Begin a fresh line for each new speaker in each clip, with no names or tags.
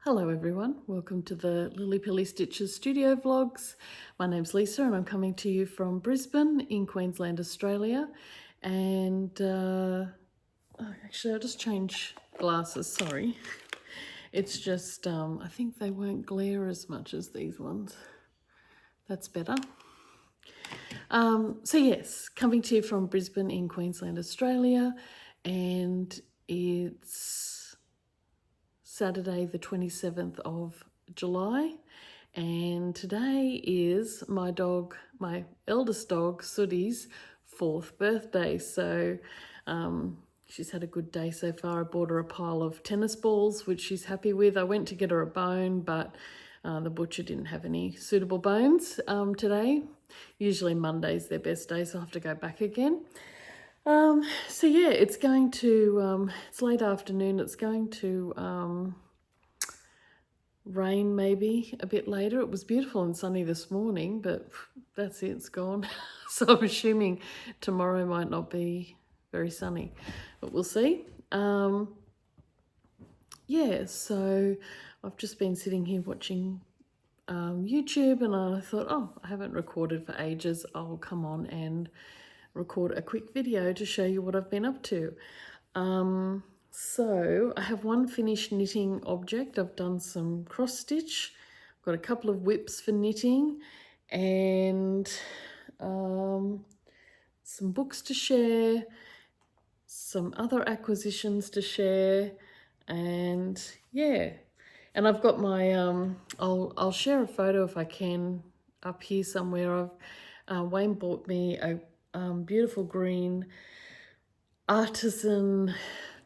Hello everyone, welcome to the Lily Pilly Stitches studio vlogs. My name's Lisa and I'm coming to you from Brisbane in Queensland, Australia. And actually I'll just change glasses, sorry. It's just, I think they won't glare as much as these ones. That's better. So yes, coming to you from Brisbane in Queensland, Australia, and it's Saturday the 27th of July, and today is my eldest dog Sooty's 4th birthday. So she's had a good day so far. I bought her a pile of tennis balls, which she's happy with. I went to get her a bone, but the butcher didn't have any suitable bones today. Usually Monday's their best day, so I'll have to go back again. So yeah, it's going to, it's late afternoon, it's going to rain maybe a bit later. It was beautiful and sunny this morning, but that's it, it's gone. So I'm assuming tomorrow might not be very sunny, but we'll see. Yeah, so I've just been sitting here watching YouTube, and I thought, oh, I haven't recorded for ages. I'll come on and record a quick video to show you what I've been up to. So I have one finished knitting object. I've done some cross stitch. I've got a couple of whips for knitting, and some books to share, some other acquisitions to share, and yeah. And I've got my, I'll share a photo if I can up here somewhere. Wayne bought me a beautiful green artisan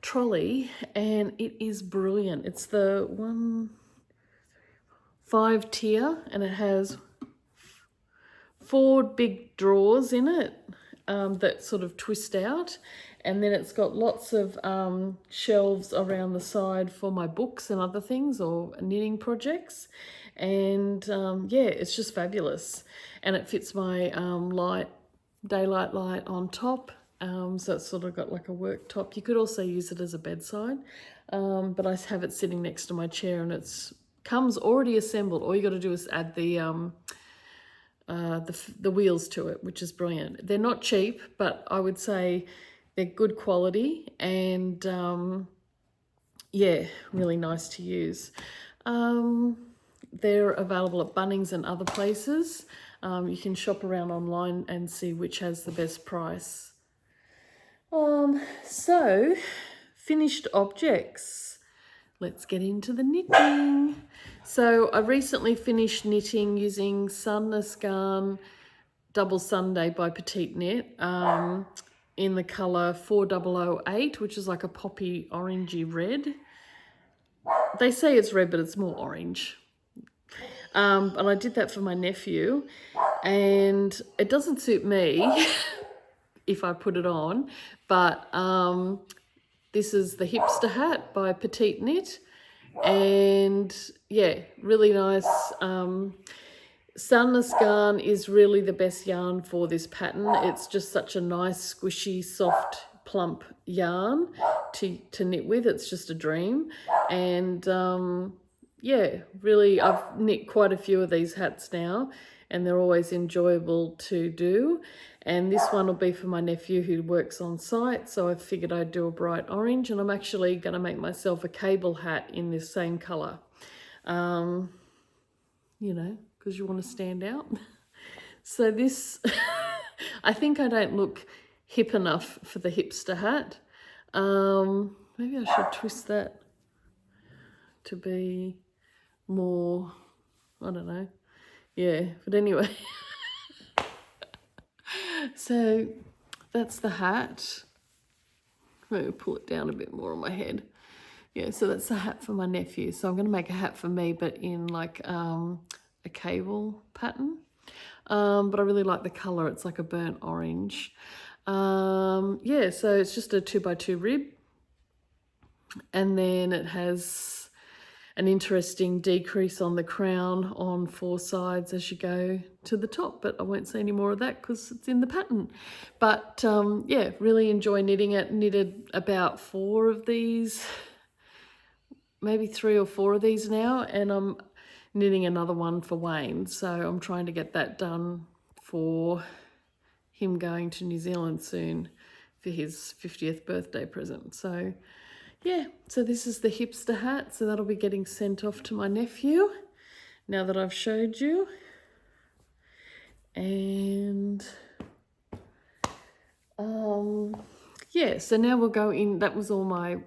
trolley, and it is brilliant. It's the 5 tier, and it has 4 big drawers in it that sort of twist out, and then it's got lots of shelves around the side for my books and other things or knitting projects. And yeah, it's just fabulous, and it fits my daylight light on top. So it's sort of got like a work top. You could also use it as a bedside, but I have it sitting next to my chair, and it's comes already assembled. All you got to do is add the wheels to it, which is brilliant. They're not cheap, but I would say they're good quality, and yeah, really nice to use. They're available at Bunnings and other places. You can shop around online and see which has the best price. So finished objects. Let's get into the knitting. So I recently finished knitting using Sunless Garn Double Sunday by Petite Knit in the colour 4008, which is like a poppy orangey red. They say it's red, but it's more orange. And I did that for my nephew, and it doesn't suit me if I put it on, but this is the hipster hat by Petite Knit, and yeah, really nice. Sunless Garn is really the best yarn for this pattern. It's just such a nice, squishy, soft, plump yarn to knit with. It's just a dream. And yeah, really, I've knit quite a few of these hats now, and they're always enjoyable to do. And this one will be for my nephew who works on site, so I figured I'd do a bright orange, and I'm actually going to make myself a cable hat in this same colour. You know, because you want to stand out. So this, I think I don't look hip enough for the hipster hat. Maybe I should twist that to be more, I don't know. Yeah, but anyway. So that's the hat. Maybe pull it down a bit more on my head. Yeah, so that's the hat for my nephew. So I'm going to make a hat for me, but in like a cable pattern. But I really like the colour. It's like a burnt orange. Yeah, so it's just a 2x2 rib. And then it has an interesting decrease on the crown on 4 sides as you go to the top, but I won't say any more of that because it's in the pattern. But yeah, really enjoy knitting it. Knitted about 4 of these maybe 3 or 4 of these now, and I'm knitting another one for Wayne. So I'm trying to get that done for him going to New Zealand soon for his 50th birthday present. So yeah, so this is the hipster hat. So that'll be getting sent off to my nephew now that I've showed you. And yeah, so now we'll go in. That was all my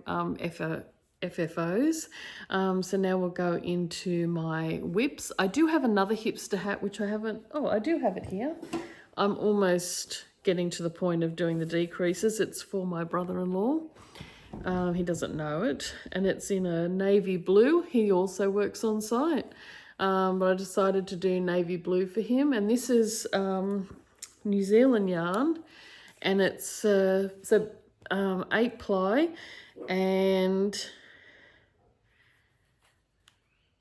FFOs. So now we'll go into my whips. I do have another hipster hat, which I haven't, oh, I do have it here. I'm almost getting to the point of doing the decreases. It's for my brother-in-law. He doesn't know it, and it's in a navy blue. He also works on site, but I decided to do navy blue for him. And this is New Zealand yarn, and it's 8 ply and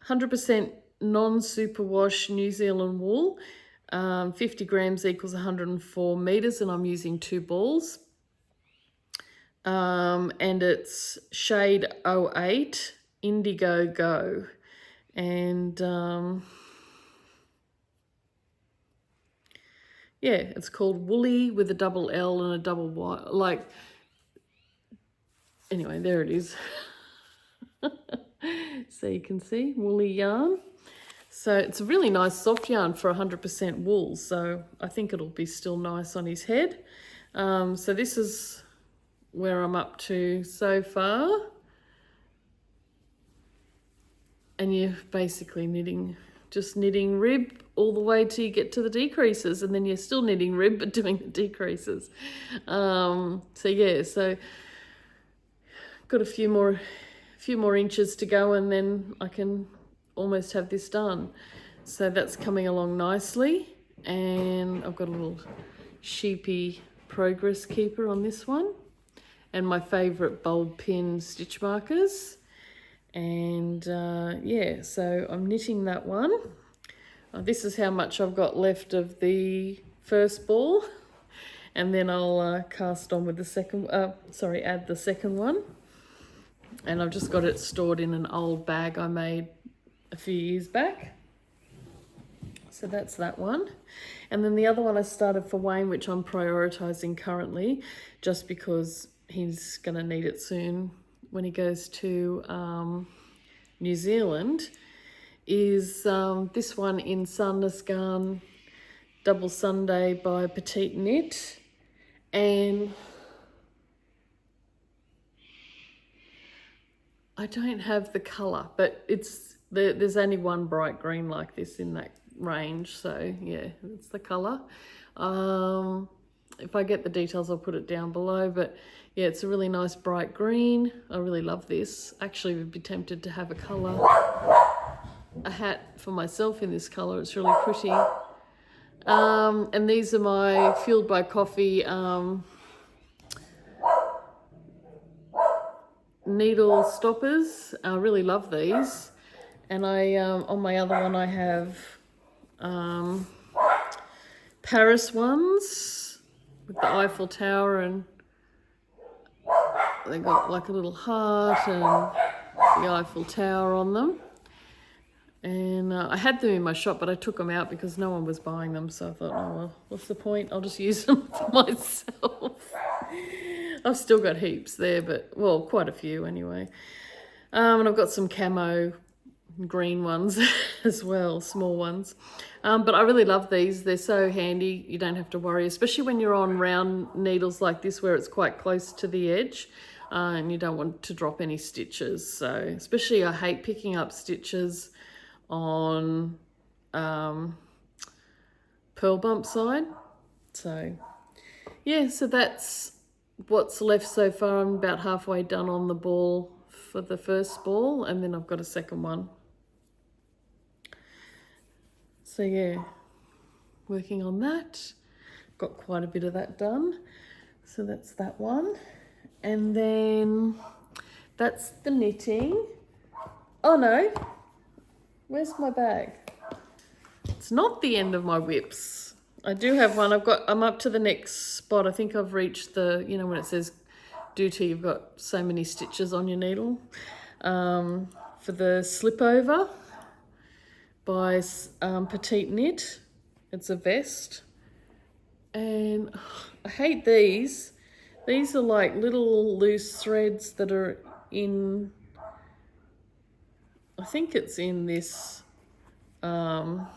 100% non-superwash New Zealand wool. 50 grams equals 104 meters, and I'm using 2 balls. And it's shade 08 Indigo Go, and yeah, it's called Woolly with a double L and a double Y. Like, anyway, there it is. So you can see woolly yarn. So it's a really nice soft yarn for 100% wool. So I think it'll be still nice on his head. So this is where I'm up to so far. And you're basically just knitting rib all the way till you get to the decreases, and then you're still knitting rib but doing the decreases. So yeah, so got a few more inches to go, and then I can almost have this done. So that's coming along nicely, and I've got a little sheepy progress keeper on this one, and my favorite bulb pin stitch markers. And yeah, so I'm knitting that one. This is how much I've got left of the first ball, and then I'll cast on with the second, add the second one. And I've just got it stored in an old bag I made a few years back. So that's that one. And then the other one I started for Wayne, which I'm prioritizing currently, just because he's gonna need it soon when he goes to New Zealand, is this one in Sandnes Garn Double Sunday by Petite Knit. And I don't have the colour, but there's only one bright green like this in that range, so yeah, it's the colour. If I get the details, I'll put it down below, but yeah, it's a really nice bright green. I really love this. Actually, would be tempted to have a hat for myself in this colour. It's really pretty. And these are my Fueled by Coffee needle stoppers. I really love these. And I on my other one I have Paris ones with the Eiffel Tower, and they got like a little heart and the Eiffel Tower on them. And I had them in my shop, but I took them out because no one was buying them. So I thought, oh well, what's the point? I'll just use them for myself. I've still got heaps there, but well, quite a few anyway. And I've got some camo green ones as well, small ones. But I really love these. They're so handy. You don't have to worry, especially when you're on round needles like this where it's quite close to the edge, and you don't want to drop any stitches. So especially I hate picking up stitches on pearl bump side. So yeah, so that's what's left so far. I'm about halfway done on the ball for the first ball, and then I've got a second one. So yeah, working on that. Got quite a bit of that done. So that's that one. And then that's the knitting. Oh no, where's my bag? It's not the end of my whips. I do have one. I'm up to the next spot. I think I've reached the, you know, when it says due to you've got so many stitches on your needle. for the slip over by Petite Knit. It's a vest. And I hate these. These are like little loose threads that are in, I think it's in this alpaca,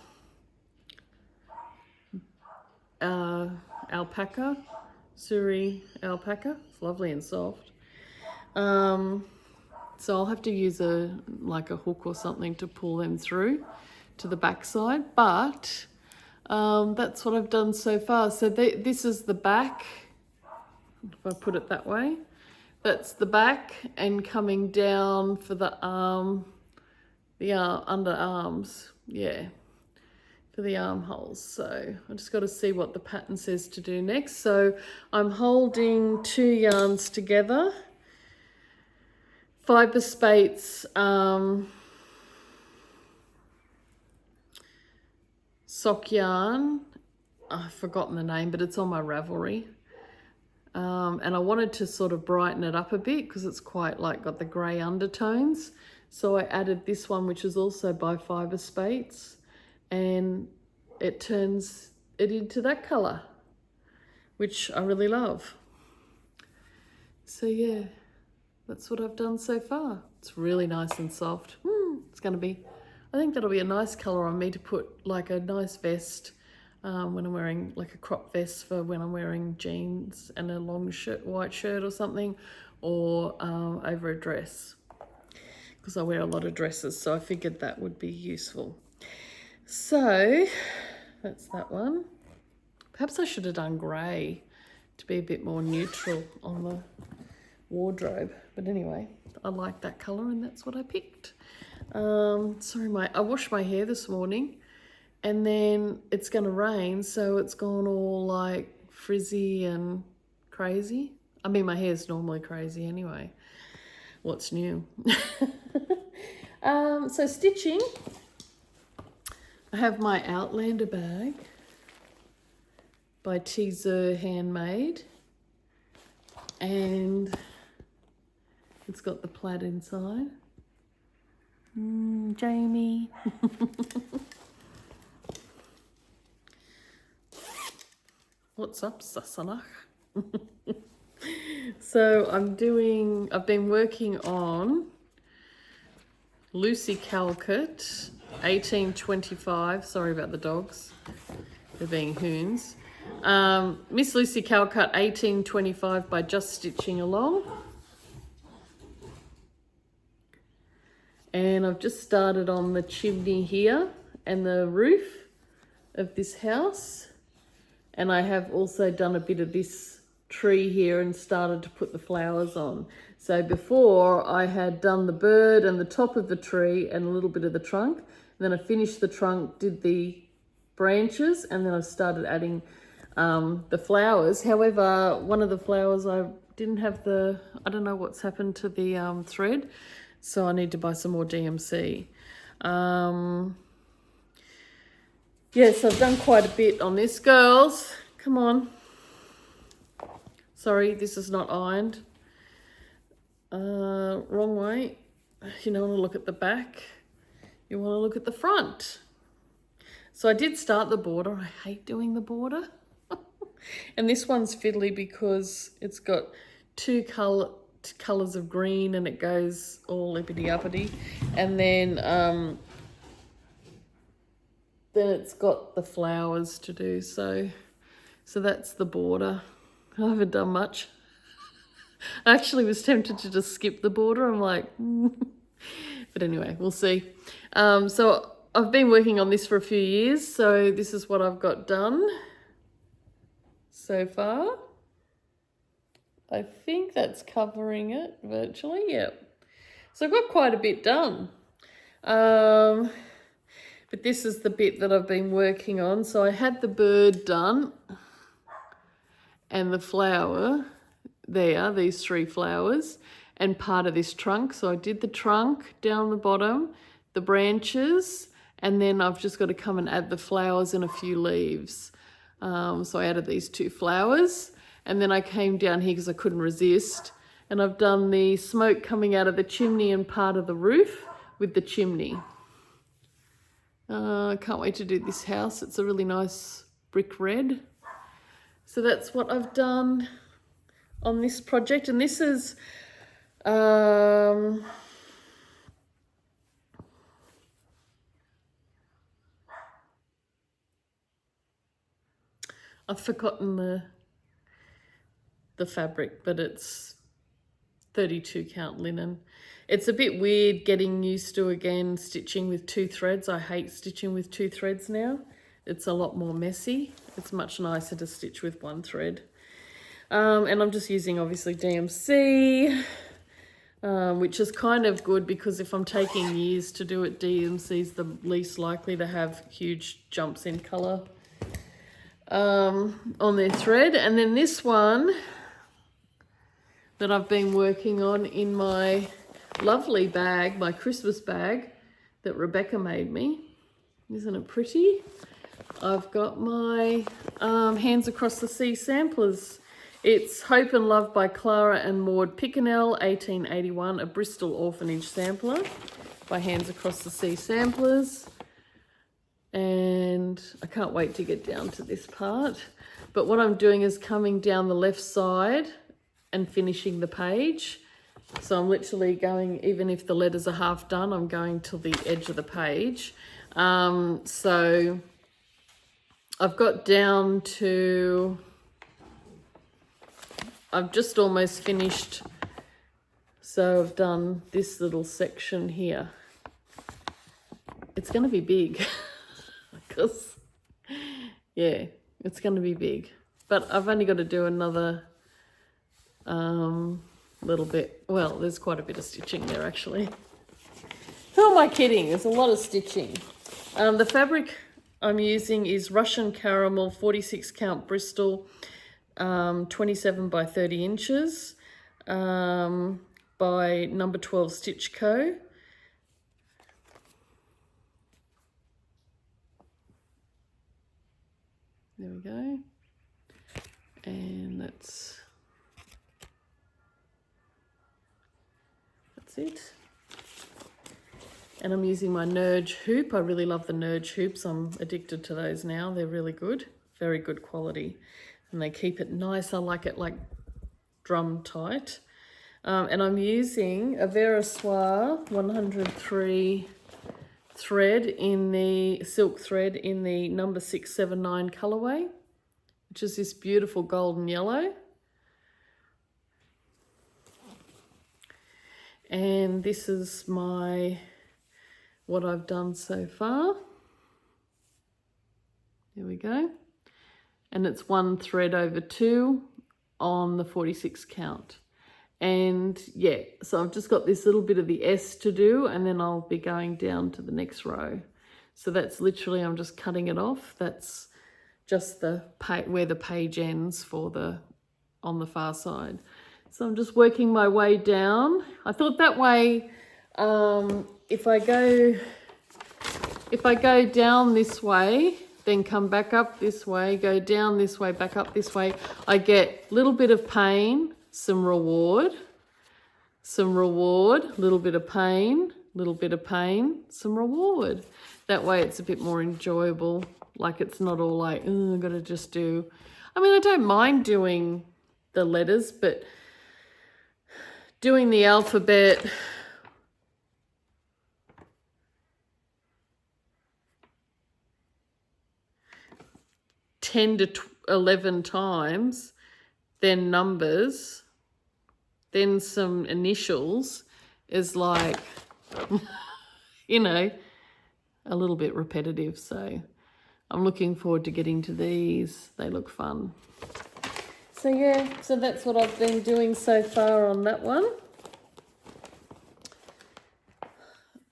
Suri alpaca. It's lovely and soft. So I'll have to use like a hook or something to pull them through to the back side, but that's what I've done so far. So this is the back, if I put it that way. That's the back, and coming down for the underarms, yeah, for the armholes. So I just got to see what the pattern says to do next. So I'm holding 2 yarns together, Fibre Spates sock yarn. I've forgotten the name, but it's on my Ravelry. And I wanted to sort of brighten it up a bit because it's quite like got the grey undertones. So I added this one, which is also by Fibre Spates, and it turns it into that colour, which I really love. So yeah, that's what I've done so far. It's really nice and soft. It's going to be, I think that'll be a nice colour on me to put like a nice vest when I'm wearing like a crop vest for when I'm wearing jeans and a long shirt, white shirt or something, or over a dress, because I wear a lot of dresses, so I figured that would be useful. So that's that one. Perhaps I should have done grey to be a bit more neutral on the wardrobe, but anyway, I like that colour and that's what I picked. Sorry, I washed my hair this morning, and then it's going to rain, so it's gone all like frizzy and crazy. I mean, my hair's normally crazy anyway. What's new? So stitching, I have my Outlander bag by Teaser Handmade, and it's got the plaid inside. Jamie. What's up, Sasanach? So I've been working on Lucy Calcutt 1825. Sorry about the dogs, they're being hoons. Miss Lucy Calcutt 1825 by Just Stitching Along. And I've just started on the chimney here and the roof of this house. And I have also done a bit of this tree here and started to put the flowers on. So before I had done the bird and the top of the tree and a little bit of the trunk. And then I finished the trunk, did the branches, and then I started adding the flowers. However, one of the flowers I didn't have I don't know what's happened to the thread. So I need to buy some more DMC. Yes, I've done quite a bit on this, girls. Come on. Sorry, this is not ironed. Wrong way. You don't want to look at the back. You want to look at the front. So I did start the border. I hate doing the border. And this one's fiddly because it's got 2 colours of green and it goes all lippity-uppity. And then it's got the flowers to do. So that's the border. I haven't done much. I actually was tempted to just skip the border. I'm like, But anyway, we'll see. So I've been working on this for a few years. So this is what I've got done so far. I think that's covering it virtually. Yep. So I've got quite a bit done. But this is the bit that I've been working on. So I had the bird done and the flower there, these 3 flowers, and part of this trunk. So I did the trunk down the bottom, the branches, and then I've just got to come and add the flowers and a few leaves. So I added these 2 flowers, and then I came down here because I couldn't resist, and I've done the smoke coming out of the chimney and part of the roof with the chimney. Can't wait to do this house. It's a really nice brick red. So that's what I've done on this project. And this is I've forgotten the fabric, but it's 32 count linen. It's a bit weird getting used to, again, stitching with 2 threads. I hate stitching with 2 threads now. It's a lot more messy. It's much nicer to stitch with 1 thread. And I'm just using, obviously, DMC, which is kind of good because if I'm taking years to do it, DMC is the least likely to have huge jumps in colour on their thread. And then this one that I've been working on in my lovely bag, my Christmas bag that Rebecca made me. Isn't it pretty? I've got my Hands Across the Sea samplers. It's Hope and Love by Clara and Maud Picknell, 1881, a Bristol orphanage sampler by Hands Across the Sea samplers. And I can't wait to get down to this part. But what I'm doing is coming down the left side and finishing the page. So I'm literally going, even if the letters are half done, I'm going to the edge of the page. So I've got down to, I've just almost finished. So I've done this little section here. It's going to be big because, yeah, it's going to be big. But I've only got to do another little bit. Well, there's quite a bit of stitching there actually. Who am I kidding? There's a lot of stitching. The fabric I'm using is Russian Caramel 46 count Bristol, 27 by 30 inches, by number 12 Stitch Co. There we go. And that's it. And I'm using my Nerge hoop. I really love the Nerge hoops. I'm addicted to those now. They're really good, very good quality. And they keep it nice. I like it like drum tight. And I'm using a Vera Soir 103 thread in the silk thread in the number 679 colorway, which is this beautiful golden yellow. And this is what I've done so far. There we go. And it's 1 thread over 2 on the 46 count. And yeah, so I've just got this little bit of the S to do, and then I'll be going down to the next row. So that's literally, I'm just cutting it off. That's just where the page ends on the far side. So I'm just working my way down. I thought that way, if I go down this way, then come back up this way, go down this way, back up this way, I get a little bit of pain, some reward, little bit of pain, some reward. That way it's a bit more enjoyable. Like it's not all like, oh, I've got to just do. I mean, I don't mind doing the letters, but doing the alphabet, ten to 11 times, then numbers, then some initials is like, you know, a little bit repetitive. So I'm looking forward to getting to these. They look fun. So yeah, so that's what I've been doing so far on that one.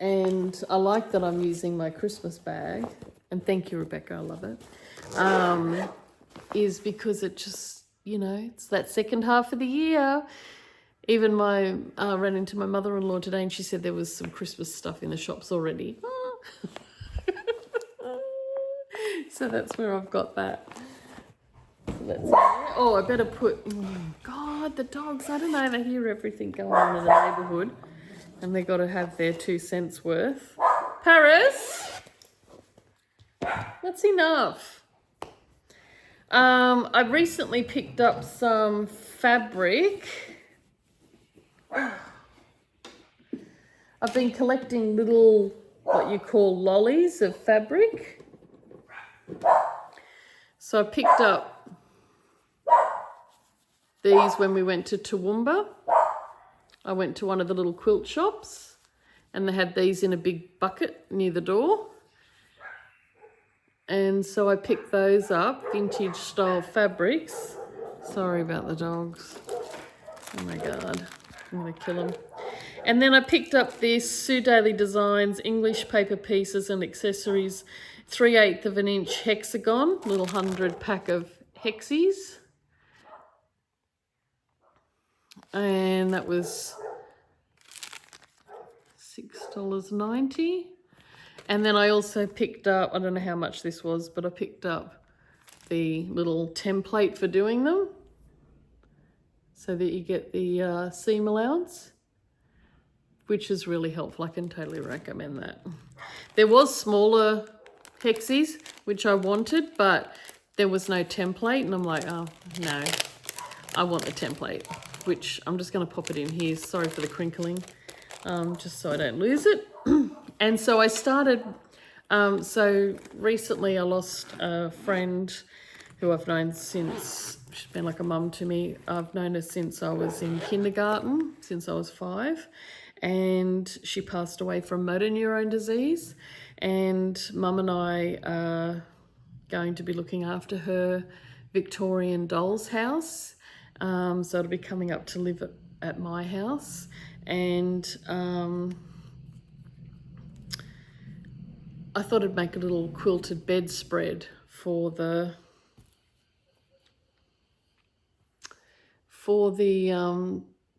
And I like that I'm using my Christmas bag. And thank you, Rebecca, I love it. Is because it just, you know, it's that second half of the year. Even I ran into my mother-in-law today and she said there was some Christmas stuff in the shops already. So that's where I've got that. Oh, I better put, God, the dogs, I don't know, they hear everything going on in the neighbourhood. and they got to have their 2 cents worth. Paris, that's enough. I recently picked up some fabric. I've been collecting little, what you call lollies of fabric. So I picked up these when we went to Toowoomba. I went to one of the little quilt shops and they had these in a big bucket near the door. And so I picked those up, vintage style fabrics. Sorry about the dogs. Oh my God, I'm gonna kill them. And then I picked up this Sue Daily Designs English paper pieces and accessories, 3/8 of an inch hexagon, little 100 pack of hexies. And that was $6.90. And then I also picked up, I don't know how much this was, but I picked up the little template for doing them so that you get the seam allowance, which is really helpful. I can totally recommend that. There was smaller hexies, which I wanted, but there was no template. And I'm like, oh, no, I want the template, which I'm just going to pop it in here. Sorry for the crinkling, just so I don't lose it. And so I started, so recently I lost a friend who I've known since, she's been like a mum to me. I've known her since I was in kindergarten, since I was 5. And she passed away from motor neurone disease. And Mum and I are going to be looking after her Victorian doll's house. So it'll be coming up to live at my house. And I thought I'd make a little quilted bedspread for the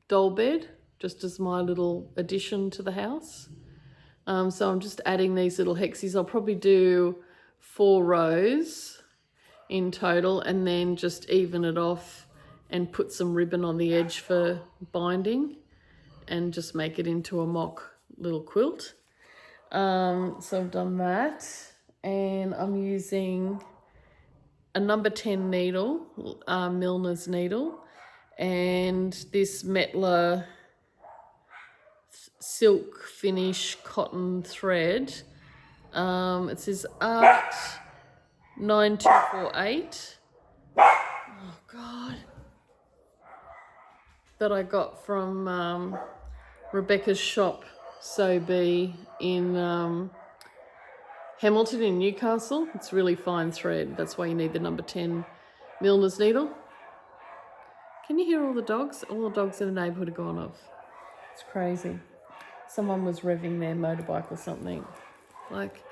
doll bed, just as my little addition to the house. So I'm just adding these little hexies. I'll probably do 4 rows in total and then just even it off and put some ribbon on the edge for binding and just make it into a mock little quilt. So I've done that, and I'm using a number 10 needle, Milner's needle, and this Metler silk finish cotton thread. It says Art 9248. Oh God. That I got from Rebecca's shop, So Be, in Hamilton in Newcastle. It's really fine thread. That's why you need the number 10 Milner's needle. Can you hear all the dogs? All the dogs in the neighbourhood have gone off. It's crazy. Someone was revving their motorbike or something. Like,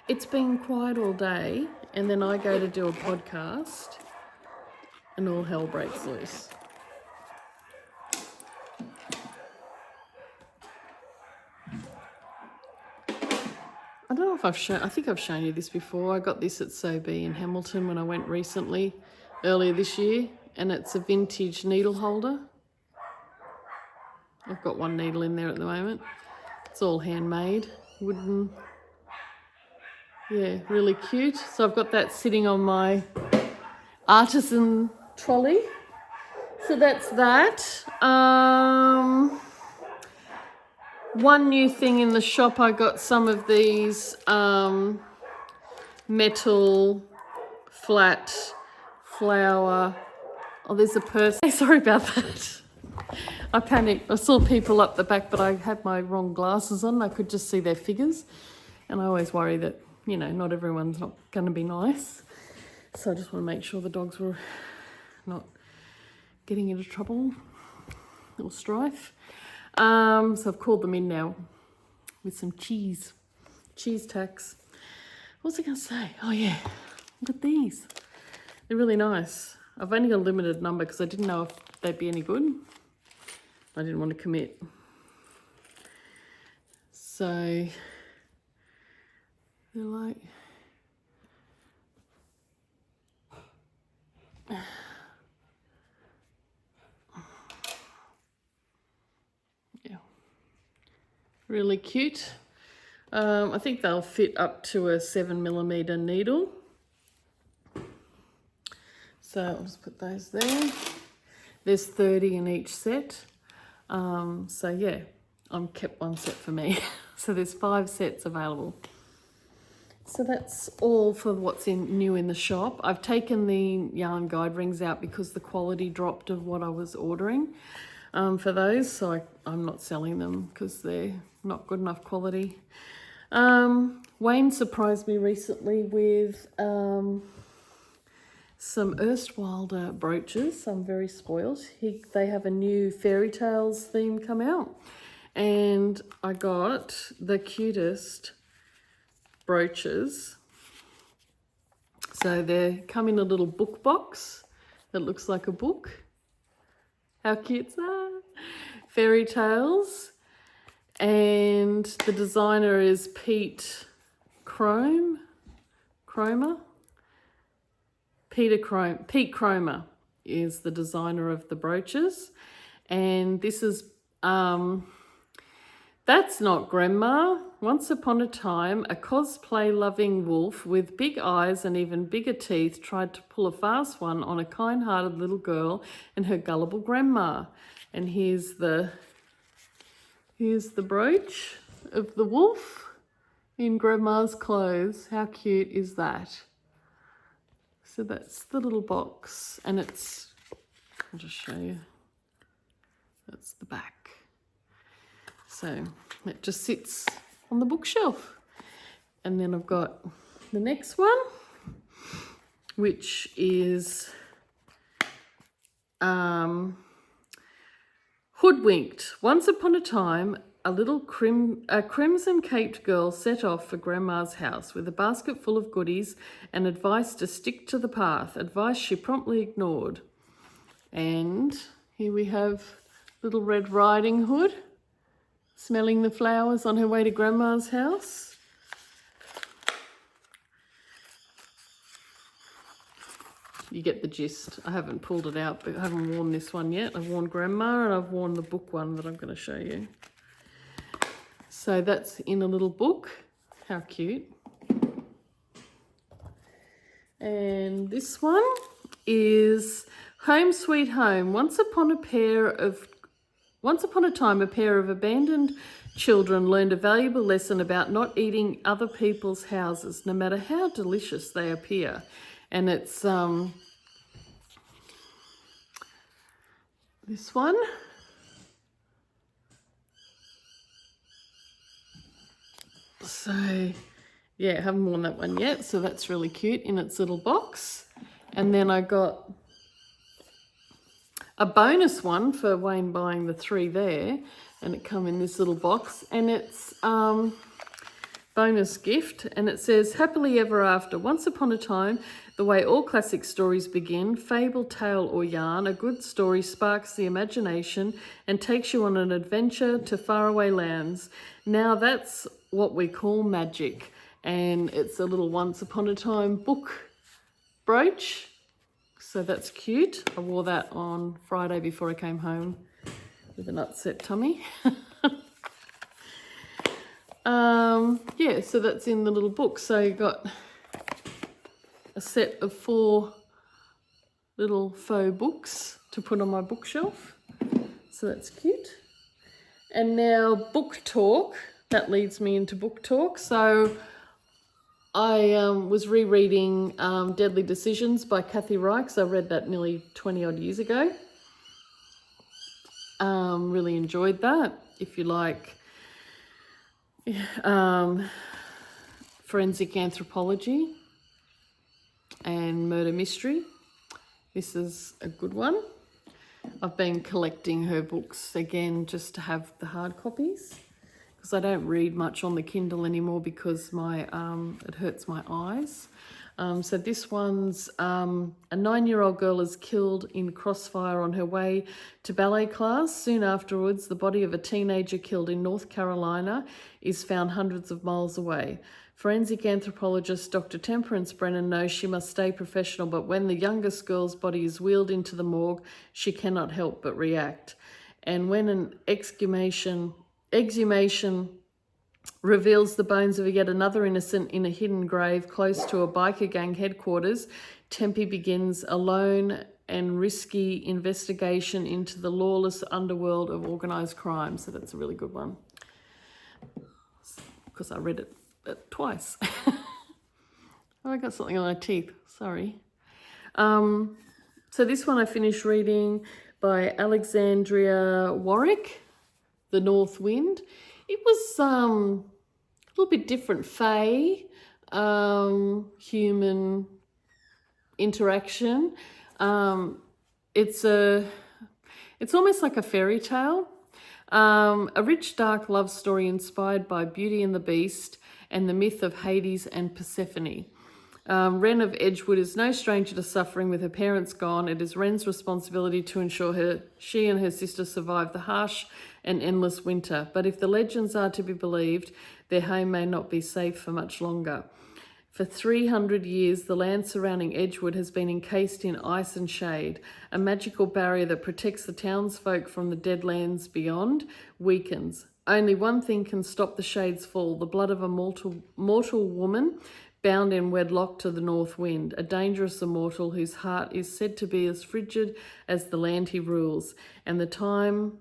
it's been quiet all day, and then I go to do a podcast, and all hell breaks loose. I don't know if I think I've shown you this before. I got this at So Be in Hamilton when I went recently, earlier this year, and it's a vintage needle holder. I've got one needle in there at the moment. It's all handmade, wooden. Yeah, really cute. So I've got that sitting on my artisan trolley. So that's that. One new thing in the shop, I got some of these metal flat flower. Oh, there's a person. Sorry about that. I panicked. I saw people up the back, but I had my wrong glasses on. I could just see their figures. And I always worry that, you know, not everyone's not going to be nice. So I just want to make sure the dogs were not getting into trouble or strife. So I've called them in now with some cheese tacks. What was I going to say? Oh yeah, look at these. They're really nice. I've only got a limited number because I didn't know if they'd be any good. I didn't want to commit. So they're like, yeah. Really cute. I think they'll fit up to a 7mm needle. So I'll just put those there. There's 30 in each set. So yeah, I've kept one set for me. So there's 5 sets available. So that's all for what's new in the shop. I've taken the yarn guide rings out because the quality dropped of what I was ordering for those. So I'm not selling them because they're not good enough quality. Wayne surprised me recently with some Erstwilder brooches. I'm very spoiled. They have a new fairy tales theme come out, and I got the cutest brooches. So they come in a little book box that looks like a book. How cute's that? Fairy tales. And the designer is Pete Cromer. Pete Cromer is the designer of the brooches. And this is, that's not grandma. Once upon a time, a cosplay-loving wolf with big eyes and even bigger teeth tried to pull a fast one on a kind-hearted little girl and her gullible grandma. And here's the brooch of the wolf in grandma's clothes. How cute is that? So that's the little box, and it's, I'll just show you. That's the back. So it just sits on the bookshelf. And then I've got the next one, which is Hoodwinked. Once upon a time, a little crimson-caped girl set off for Grandma's house with a basket full of goodies and advice to stick to the path, advice she promptly ignored. And here we have Little Red Riding Hood smelling the flowers on her way to Grandma's house. You get the gist. I haven't pulled it out, but I haven't worn this one yet. I've worn Grandma and I've worn the book one that I'm going to show you. So that's in a little book. How cute. And this one is Home Sweet Home. Once upon a time, a pair of abandoned children learned a valuable lesson about not eating other people's houses, no matter how delicious they appear. And it's this one. So yeah, I haven't worn that one yet, so that's really cute in its little box. And then I got a bonus one for Wayne buying the 3 there, and it come in this little box, and it's bonus gift, and it says happily ever after. Once upon a time, the way all classic stories begin, fable, tale or yarn, a good story sparks the imagination and takes you on an adventure to faraway lands. Now that's what we call magic. And it's a little once upon a time book brooch. So that's cute. I wore that on Friday before I came home with an upset tummy. Yeah, so that's in the little book. So you got a set of 4 little faux books to put on my bookshelf. So that's cute. And now book talk. That leads me into book talk. So I was rereading Deadly Decisions by Kathy Reichs. I read that nearly 20 odd years ago. Really enjoyed that. If you like forensic anthropology and murder mystery, this is a good one. I've been collecting her books again just to have the hard copies, because I don't read much on the Kindle anymore because my it hurts my eyes. So this one's a 9-year-old girl is killed in crossfire on her way to ballet class. Soon afterwards, the body of a teenager killed in North Carolina is found hundreds of miles away. Forensic anthropologist Dr. Temperance Brennan knows she must stay professional, but when the youngest girl's body is wheeled into the morgue, she cannot help but react. And when an exhumation reveals the bones of yet another innocent in a hidden grave close to a biker gang headquarters. Tempe begins a lone and risky investigation into the lawless underworld of organised crime. So that's a really good one, because I read it twice. Oh, I got something on my teeth, sorry. So this one I finished reading by Alexandria Warwick, The North Wind. It was a little bit different, fae, human interaction. It's almost like a fairy tale. A rich, dark love story inspired by Beauty and the Beast and the myth of Hades and Persephone. Wren of Edgewood is no stranger to suffering with her parents gone. It is Wren's responsibility to ensure she and her sister survive the harsh and endless winter. But if the legends are to be believed, their home may not be safe for much longer. For 300 years, the land surrounding Edgewood has been encased in ice and shade. A magical barrier that protects the townsfolk from the deadlands beyond weakens. Only one thing can stop the shade's fall: the blood of a mortal woman bound in wedlock to the north wind, a dangerous immortal whose heart is said to be as frigid as the land he rules. And the time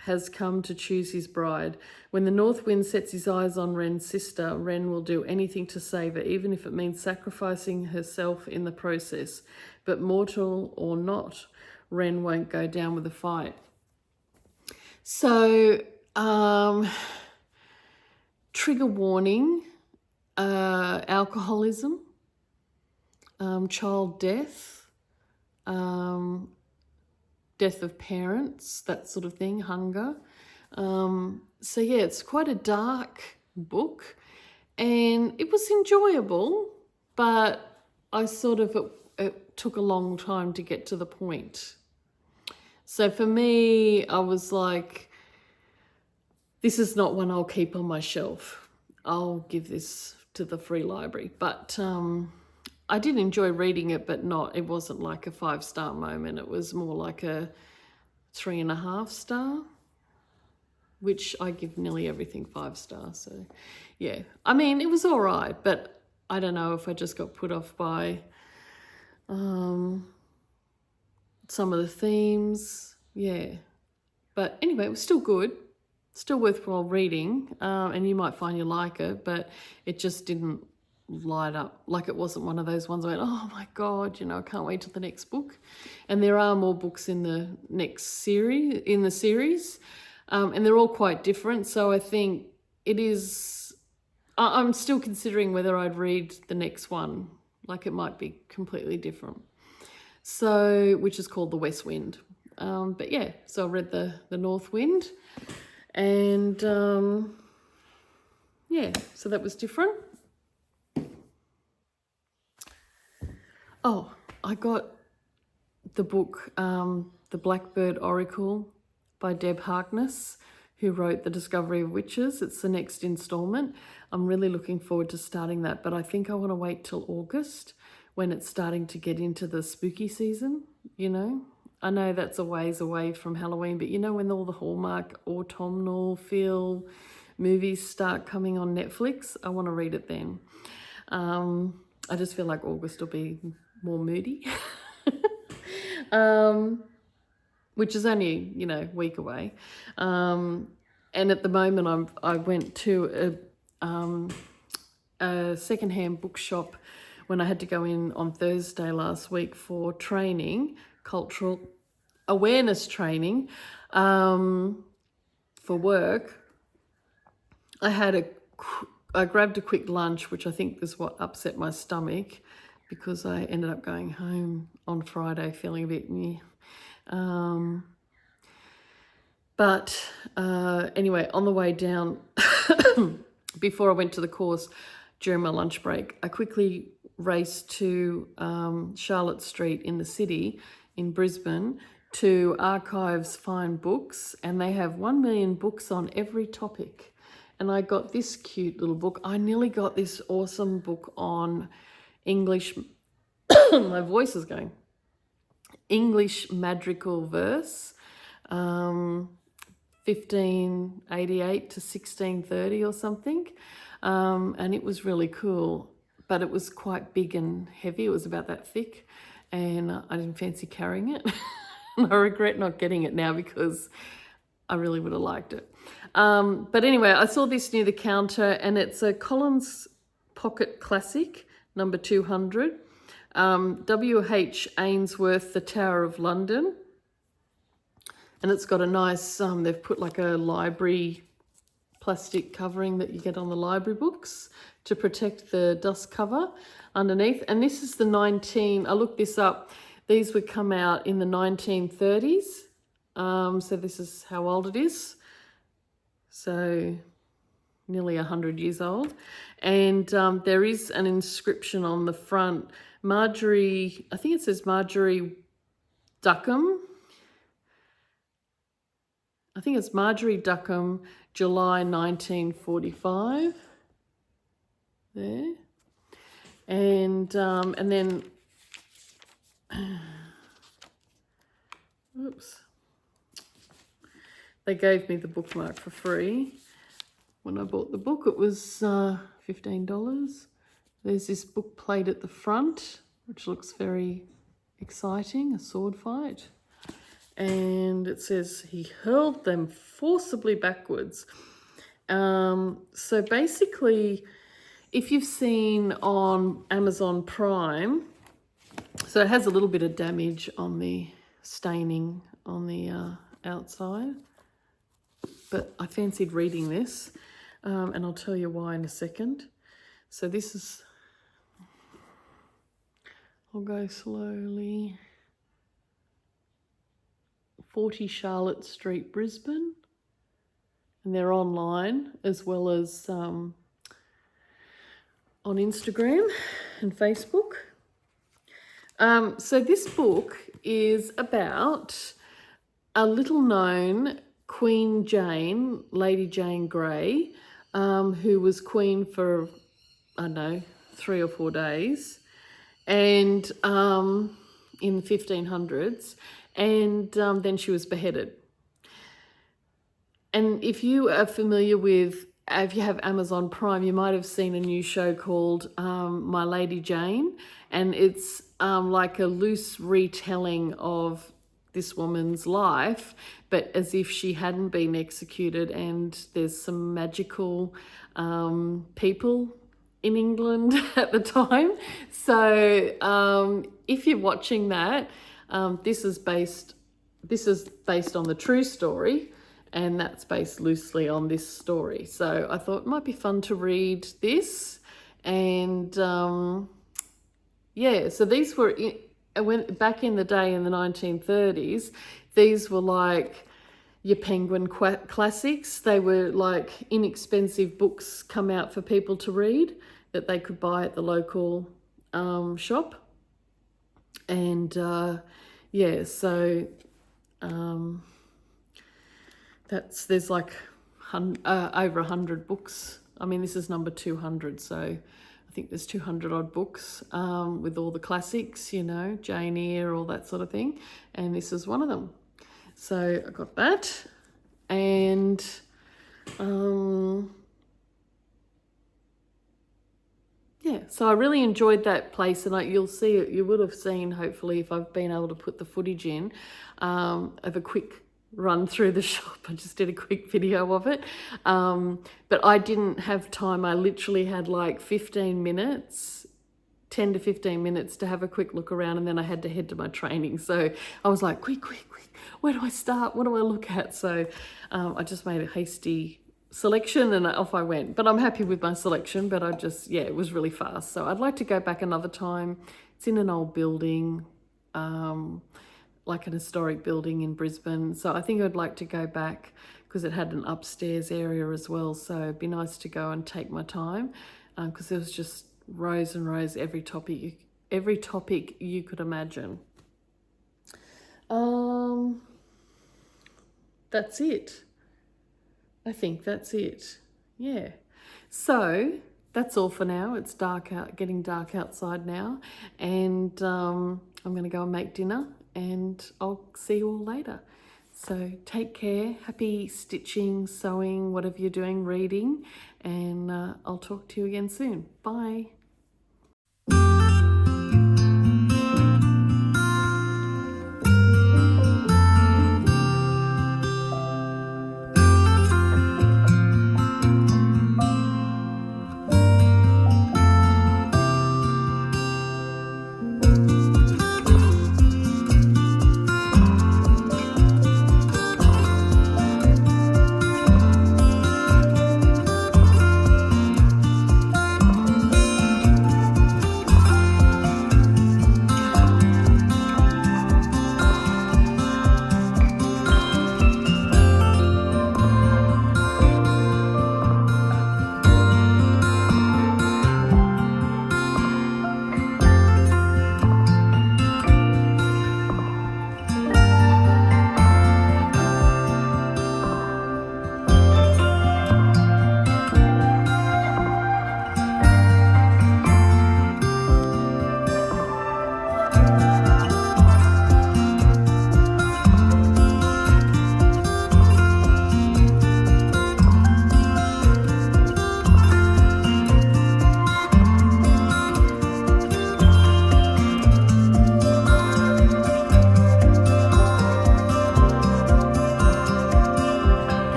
has come to choose his bride. When the north wind sets his eyes on Wren's sister, Wren will do anything to save her, even if it means sacrificing herself in the process. But mortal or not, Wren won't go down with the fight. So, trigger warning, alcoholism, child death, death of parents, that sort of thing, hunger. So yeah, it's quite a dark book, and it was enjoyable, but it took a long time to get to the point. So for me, I was like, this is not one I'll keep on my shelf. I'll give this to the free library. But I did enjoy reading it, but it wasn't like a 5-star moment. It was more like a 3.5 star, which I give nearly everything 5 stars. So yeah, I mean, it was all right, but I don't know if I just got put off by some of the themes. Yeah, but anyway, it was still good, still worthwhile reading, and you might find you like it, but it just didn't light up. Like, it wasn't one of those ones I went, oh my God, I can't wait till the next book. And there are more books in the next series, and they're all quite different. So I think I'm still considering whether I'd read the next one. Like, it might be completely different. So, which is called The West Wind. But yeah, so I read the North Wind, and yeah, so that was different. Oh, I got the book, The Blackbird Oracle by Deb Harkness, who wrote The Discovery of Witches. It's the next installment. I'm really looking forward to starting that, but I think I want to wait till August when it's starting to get into the spooky season, I know that's a ways away from Halloween, but when all the Hallmark autumnal feel movies start coming on Netflix, I want to read it then. I just feel like August will be more moody, which is only, a week away. And at the moment, I went to a secondhand bookshop when I had to go in on Thursday last week for training, cultural awareness training, for work. I grabbed a quick lunch, which I think is what upset my stomach, because I ended up going home on Friday feeling a bit meh. But anyway, on the way down, before I went to the course, during my lunch break, I quickly raced to Charlotte Street in the city in Brisbane to Archives Fine Books, and they have 1 million books on every topic. And I got this cute little book. I nearly got this awesome book on English, my voice is going, English madrigal verse, 1588 to 1630 or something. And it was really cool, but it was quite big and heavy. It was about that thick, and I didn't fancy carrying it. And I regret not getting it now because I really would have liked it. But anyway, I saw this near the counter, and it's a Collins Pocket Classic, number 200. W.H. Ainsworth, The Tower of London. And it's got a nice, they've put like a library plastic covering that you get on the library books to protect the dust cover underneath. And this is I looked this up, these would come out in the 1930s. So this is how old it is. So nearly 100 years old. And there is an inscription on the front, Marjorie, I think it says Marjorie Duckham. I think it's Marjorie Duckham, July 1945. There. And then, oops. They gave me the bookmark for free. When I bought the book, it was $15. There's this book plate at the front, which looks very exciting, a sword fight. And it says, he hurled them forcibly backwards. So basically, if you've seen on Amazon Prime, so it has a little bit of damage on the staining on the outside. But I fancied reading this, and I'll tell you why in a second. So this is, I'll go slowly. 40 Charlotte Street, Brisbane. And they're online as well as on Instagram and Facebook. So this book is about a little known Queen Jane, Lady Jane Grey, who was queen for, I don't know, 3 or 4 days, and in the 1500s, and then she was beheaded. And if you are familiar with, if you have Amazon Prime, you might have seen a new show called My Lady Jane, and it's like a loose retelling of this woman's life, but as if she hadn't been executed, and there's some magical people in England at the time. So if you're watching that, this is based on the true story, and that's based loosely on this story. So I thought it might be fun to read this. And yeah, so these were, back in the day in the 1930s, these were like your Penguin classics. They were like inexpensive books come out for people to read that they could buy at the local shop. And yeah, so there's like over 100 books. I mean, this is number 200, so I think there's 200 odd books with all the classics, you know, Jane Eyre, all that sort of thing. And this is one of them. So I got that. And yeah, so I really enjoyed that place, and you'll see it, you would have seen, hopefully, if I've been able to put the footage in, of a quick run through the shop. I just did a quick video of it. But I didn't have time. I literally had like 15 minutes, 10 to 15 minutes to have a quick look around, and then I had to head to my training. So I was like, quick, where do I start? What do I look at? So I just made a hasty selection and off I went. But I'm happy with my selection, but yeah, it was really fast. So I'd like to go back another time. It's in an old building, like an historic building in Brisbane. So I think I'd like to go back because it had an upstairs area as well. So it'd be nice to go and take my time because there was just rows and rows, every topic you could imagine. That's it. I think that's it. Yeah. So that's all for now. It's dark out, getting dark outside now, and I'm going to go and make dinner, and I'll see you all later. So take care, happy stitching, sewing, whatever you're doing, reading, and I'll talk to you again soon. Bye.